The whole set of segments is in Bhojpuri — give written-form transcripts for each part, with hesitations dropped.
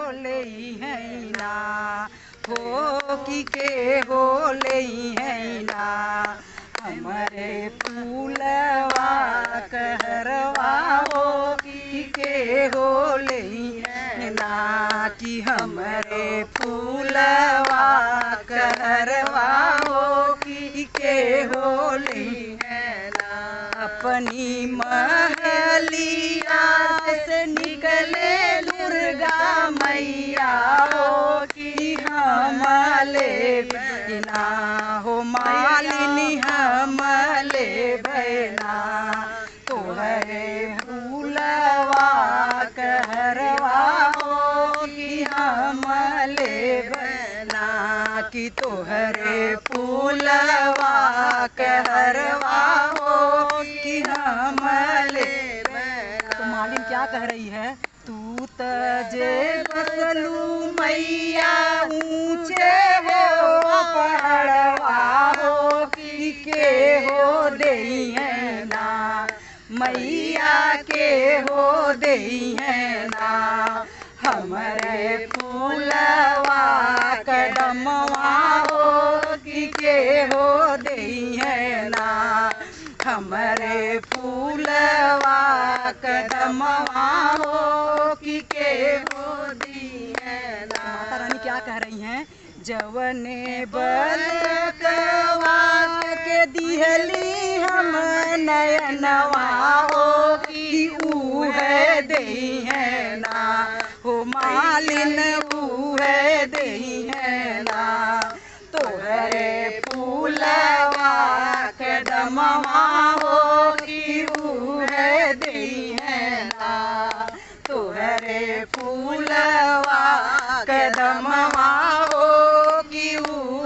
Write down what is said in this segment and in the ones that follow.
ले है ना हो के हो ले है ना हमारे फूलवा कहरवा हो के हो ले है ना कि हमारे फूलवा कहरवा हो के हो ले है ना अपनी महलिया से निकले दुर्गा मैया हो कि हमले बिना हो मालिनी हमले बिना तोहरे फूलवा कहरवा हो कि हमले बिना कि तोहरे फूलवा कहरवा हो कि हमले बिना। तो मालिन क्या कह रही है? तू तजे बसलू मैया ऊंचे हो पहाड़वा हो कि के हो दे है ना मैया के हो दे है ना हमारे फूलवा कदमवा हो कि के हो दे है ना हमारे फूलवा कदमवा हो कि के हो दी है ना। माता रानी क्या कह रही हैं? जवने बलकवा के दिहली हम नयनवा हो कि है दे है ना हो मालिन है दे है ना तोहरे फूलवा कदमवा हो कि है दे है ना तोहरे फूलवा कदमवा हो कि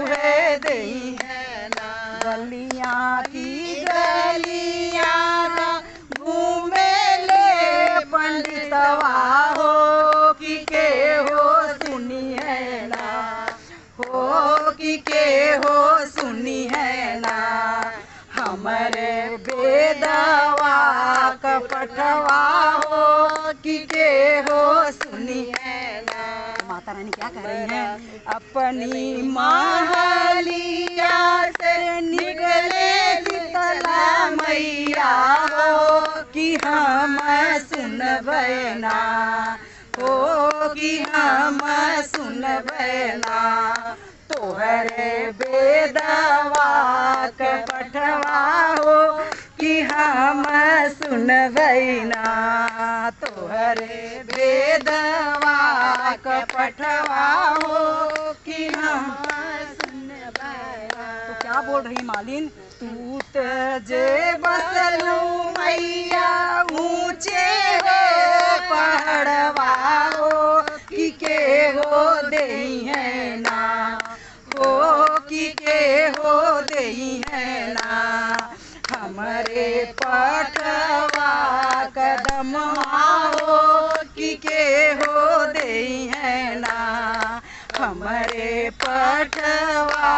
है दे है ना। गलियां की गलियां घूमे ले पंडितवा हो कि के हो सुनी है ना हो कि के हो सुनी है ना हमारे बेदवा कपटवा हो कि के हो सुनी है ना। माता रानी क्या कह रही हैं? अपनी महलिया से निकले शीतला मैया हो कि हम सुनबै ना हो कि हम सुनबै ना तोहरे बेदवा कपटवा हो कि हम सुनबै ना तोहरे बेदवा कपटवा हो कि हम सुनबै ना। तो क्या बोल रही मालिन? तू तजे बसलू मैया ऊंचे हो पहाड़वा हो कि के हो दे है ना हो कि के हो दे है ना हमारे पटवा कदमवा हो कि के हो दे है ना हमारे पटवा